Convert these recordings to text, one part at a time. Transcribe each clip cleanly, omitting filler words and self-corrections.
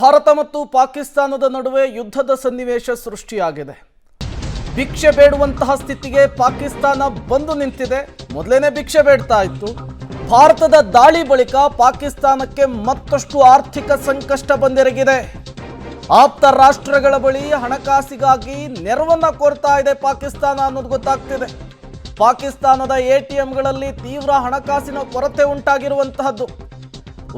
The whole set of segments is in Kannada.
ಭಾರತ ಮತ್ತು ಪಾಕಿಸ್ತಾನದ ನಡುವೆ ಯುದ್ಧದ ಸನ್ನಿವೇಶ ಸೃಷ್ಟಿಯಾಗಿದೆ. ಭಿಕ್ಷೆ ಬೇಡುವಂತಹ ಸ್ಥಿತಿಗೆ ಪಾಕಿಸ್ತಾನ ಬಂದು ನಿಂತಿದೆ. ಮೊದಲೇನೆ ಭಿಕ್ಷೆ ಬೇಡ್ತಾ ಇತ್ತು. ಭಾರತದ ದಾಳಿ ಬಳಿಕ ಪಾಕಿಸ್ತಾನಕ್ಕೆ ಮತ್ತಷ್ಟು ಆರ್ಥಿಕ ಸಂಕಷ್ಟ ಬಂದೆರಗಿದೆ. ಆಪ್ತ ರಾಷ್ಟ್ರಗಳ ಬಳಿ ಹಣಕಾಸಿಗಾಗಿ ನೆರವನ್ನ ಕೋರ್ತಾ ಇದೆ ಪಾಕಿಸ್ತಾನ ಅನ್ನೋದು ಗೊತ್ತಾಗ್ತಿದೆ. ಪಾಕಿಸ್ತಾನದ ಎಟಿಎಂಗಳಲ್ಲಿ ತೀವ್ರ ಹಣಕಾಸಿನ ಕೊರತೆ ಉಂಟಾಗಿರುವಂತಹದ್ದು.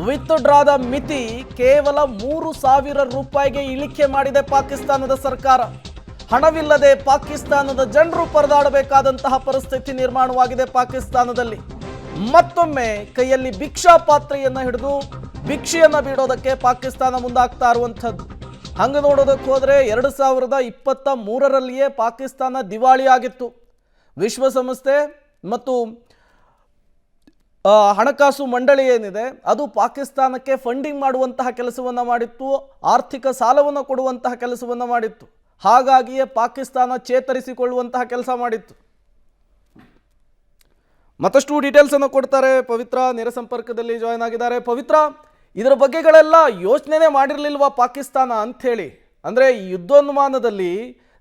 ವಿತ್ ಡ್ರಾದ ಮಿತಿ ಕೇವಲ 3,000 ರೂಪಾಯಿಗೆ ಇಳಿಕೆ ಮಾಡಿದೆ ಪಾಕಿಸ್ತಾನದ ಸರ್ಕಾರ. ಹಣವಿಲ್ಲದೆ ಪಾಕಿಸ್ತಾನದ ಜನರು ಪರದಾಡಬೇಕಾದಂತಹ ಪರಿಸ್ಥಿತಿ ನಿರ್ಮಾಣವಾಗಿದೆ ಪಾಕಿಸ್ತಾನದಲ್ಲಿ. ಮತ್ತೊಮ್ಮೆ ಕೈಯಲ್ಲಿ ಭಿಕ್ಷಾ ಪಾತ್ರೆಯನ್ನು ಹಿಡಿದು ಭಿಕ್ಷೆಯನ್ನ ಬಿಡೋದಕ್ಕೆ ಪಾಕಿಸ್ತಾನ ಮುಂದಾಗ್ತಾ ಇರುವಂಥದ್ದು. ಹಂಗೆ ನೋಡೋದಕ್ಕೆ ಹೋದರೆ 2023ರಲ್ಲಿಯೇ ಪಾಕಿಸ್ತಾನ ದಿವಾಳಿ ಆಗಿತ್ತು. ವಿಶ್ವಸಂಸ್ಥೆ ಮತ್ತು ಹಣಕಾಸು ಮಂಡಳಿ ಏನಿದೆ ಅದು ಪಾಕಿಸ್ತಾನಕ್ಕೆ ಫಂಡಿಂಗ್ ಮಾಡುವಂತಹ ಕೆಲಸವನ್ನು ಮಾಡಿತ್ತು, ಆರ್ಥಿಕ ಸಾಲವನ್ನು ಕೊಡುವಂತಹ ಕೆಲಸವನ್ನು ಮಾಡಿತ್ತು. ಹಾಗಾಗಿಯೇ ಪಾಕಿಸ್ತಾನ ಚೇತರಿಸಿಕೊಳ್ಳುವಂತಹ ಕೆಲಸ ಮಾಡಿತ್ತು. ಮತ್ತಷ್ಟು ಡೀಟೇಲ್ಸ್ ಅನ್ನು ಕೊಡ್ತಾರೆ. ಪವಿತ್ರ ನೇರ ಸಂಪರ್ಕದಲ್ಲಿ ಜಾಯ್ನ್ ಆಗಿದ್ದಾರೆ. ಪವಿತ್ರ, ಇದರ ಬಗ್ಗೆಗಳೆಲ್ಲ ಯೋಚನೆ ಮಾಡಿರಲಿಲ್ವಾ ಪಾಕಿಸ್ತಾನ ಅಂಥೇಳಿ? ಅಂದರೆ ಈ ಯುದ್ಧೋನ್ಮಾನದಲ್ಲಿ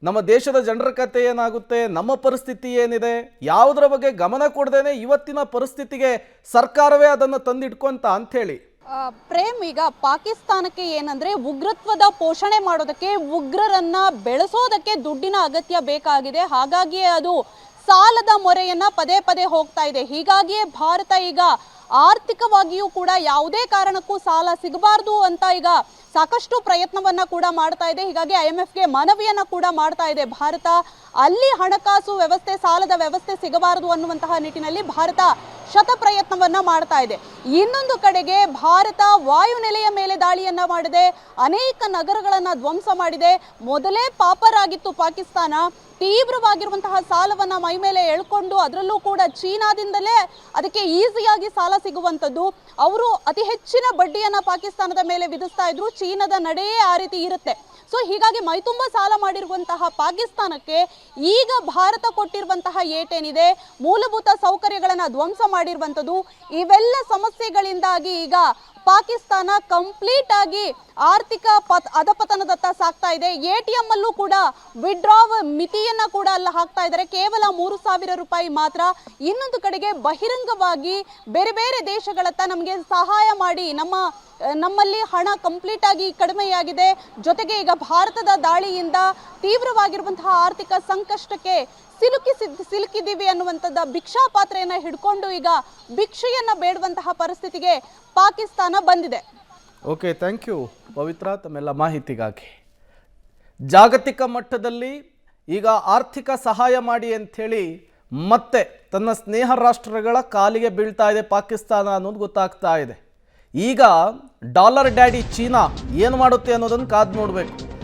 ನಮ್ಮ ದೇಶದ ಜನರ ಕತೆ ಏನಾಗುತ್ತೆ, ನಮ್ಮ ಪರಿಸ್ಥಿತಿ ಏನಿದೆ, ಯಾವುದರ ಬಗ್ಗೆ ಗಮನ ಕೊಡದೇನೆ ಇವತ್ತಿನ ಪರಿಸ್ಥಿತಿಗೆ ಸರ್ಕಾರವೇ ಅದನ್ನು ತಂದಿಟ್ಕೊಂತ ಅಂಥೇಳಿ. ಪ್ರೇಮ್, ಈಗ ಪಾಕಿಸ್ತಾನಕ್ಕೆ ಏನಂದ್ರೆ ಉಗ್ರತ್ವದ ಪೋಷಣೆ ಮಾಡೋದಕ್ಕೆ, ಉಗ್ರರನ್ನ ಬೆಳೆಸೋದಕ್ಕೆ ದುಡ್ಡಿನ ಅಗತ್ಯ ಬೇಕಾಗಿದೆ. ಹಾಗಾಗಿಯೇ ಅದು ಸಾಲದ ಮೊರೆಯನ್ನ ಪದೇ ಪದೇ ಹೋಗ್ತಾ ಇದೆ. ಹೀಗಾಗಿಯೇ ಭಾರತ ಈಗ ಆರ್ಥಿಕವಾಗಿಯೂ ಕೂಡ ಯಾವುದೇ ಕಾರಣಕ್ಕೂ ಸಾಲ ಸಿಗಬಾರ್ದು ಅಂತ ಈಗ ಸಾಕಷ್ಟು ಪ್ರಯತ್ನವನ್ನ ಕೂಡ ಮಾಡ್ತಾ ಇದೆ. ಹೀಗಾಗಿ IMFಗೆ ಮನವಿಯನ್ನ ಕೂಡ ಮಾಡ್ತಾ ಇದೆ ಭಾರತ. ಅಲ್ಲಿ ಹಣಕಾಸು ವ್ಯವಸ್ಥೆ, ಸಾಲದ ವ್ಯವಸ್ಥೆ ಸಿಗಬಾರದು ಅನ್ನುವಂತಹ ನಿಟ್ಟಿನಲ್ಲಿ ಭಾರತ ಶತ ಪ್ರಯತ್ನವನ್ನ ಮಾಡ್ತಾ ಇದೆ. ಇನ್ನೊಂದು ಕಡೆಗೆ ಭಾರತ ವಾಯುನೆಲೆಯ ಮೇಲೆ ದಾಳಿಯನ್ನ ಮಾಡಿದೆ, ಅನೇಕ ನಗರಗಳನ್ನ ಧ್ವಂಸ ಮಾಡಿದೆ. ಮೊದಲೇ ಪಾಪರಾಗಿತ್ತು ಪಾಕಿಸ್ತಾನ. ತೀವ್ರವಾಗಿರುವಂತಹ ಸಾಲವನ್ನ ಮೈ ಮೇಲೆ ಎಳ್ಕೊಂಡು, ಅದರಲ್ಲೂ ಕೂಡ ಚೀನಾದಿಂದಲೇ ಅದಕ್ಕೆ ಈಸಿಯಾಗಿ ಸಾಲ ಸಿಗುವಂಥದ್ದು. ಅವರು ಅತಿ ಹೆಚ್ಚಿನ ಬಡ್ಡಿಯನ್ನ ಪಾಕಿಸ್ತಾನದ ಮೇಲೆ ವಿಧಿಸ್ತಾ ಇದ್ರು. ಚೀನಾದ ನಡೆಯೇ ಆ ರೀತಿ ಇರುತ್ತೆ. ಸೊ ಹೀಗಾಗಿ ಮೈತುಂಬ ಸಾಲ ಮಾಡಿರುವಂತಹ ಪಾಕಿಸ್ತಾನಕ್ಕೆ ಈಗ ಭಾರತ ಕೊಟ್ಟಿರುವಂತಹ ಏಟೇನಿದೆ, ಮೂಲಭೂತ ಸೌಕರ್ಯಗಳನ್ನ ಧ್ವಂಸ ಮಾಡಿರುವಂಥದ್ದು, ಇವೆಲ್ಲ ಸಮಸ್ಯೆಗಳಿಂದಾಗಿ ಈಗ ಪಾಕಿಸ್ತಾನ ಕಂಪ್ಲೀಟ್ ಆಗಿ ಆರ್ಥಿಕ ಅಧಪತನದತ್ತ ಸಾಗ್ತಾ ಇದೆ. ATM ಅಲ್ಲೂ ಕೂಡ ವಿಡ್ರಾವ್ ಮಿತಿಯನ್ನ ಕೂಡ ಅಲ್ಲ ಹಾಕ್ತಾ ಇದ್ದಾರೆ, ಕೇವಲ 3,000 ರೂಪಾಯಿ ಮಾತ್ರ. ಇನ್ನೊಂದು ಕಡೆಗೆ ಬಹಿರಂಗವಾಗಿ ಬೇರೆ ಬೇರೆ ದೇಶಗಳತ್ತ ನಮಗೆ ಸಹಾಯ ಮಾಡಿ, ನಮ್ಮಲ್ಲಿ ಹಣ ಕಂಪ್ಲೀಟ್ ಆಗಿ ಕಡಿಮೆಯಾಗಿದೆ, ಜೊತೆಗೆ ಈಗ ಭಾರತದ ದಾಳಿಯಿಂದ ತೀವ್ರವಾಗಿರುವಂತಹ ಆರ್ಥಿಕ ಸಂಕಷ್ಟಕ್ಕೆ ಸಿಲುಕಿದ್ದೀವಿ ಅನ್ನುವಂಥದ್ದು ಭಿಕ್ಷಾ ಪಾತ್ರೆಯನ್ನ ಹಿಡ್ಕೊಂಡು ಈಗ ಭಿಕ್ಷೆಯನ್ನ ಬೇಡುವಂತಹ ಪರಿಸ್ಥಿತಿಗೆ ಪಾಕಿಸ್ತಾನ ಬಂದಿದೆ. ಓಕೆ, ಥ್ಯಾಂಕ್ ಯು ಪವಿತ್ರ ತಮ್ಮೆಲ್ಲ ಮಾಹಿತಿಗಾಗಿ. ಜಾಗತಿಕ ಮಟ್ಟದಲ್ಲಿ ಈಗ ಆರ್ಥಿಕ ಸಹಾಯ ಮಾಡಿ ಅಂಥೇಳಿ ಮತ್ತೆ ತನ್ನ ಸ್ನೇಹ ರಾಷ್ಟ್ರಗಳ ಕಾಲಿಗೆ ಬೀಳ್ತಾ ಇದೆ ಪಾಕಿಸ್ತಾನ ಅನ್ನೋದು ಗೊತ್ತಾಗ್ತಾ ಇದೆ. ಈಗ ಡಾಲರ್ ಡ್ಯಾಡಿ ಚೀನಾ ಏನು ಮಾಡುತ್ತೆ ಅನ್ನೋದನ್ನು ಕಾದು ನೋಡಬೇಕು.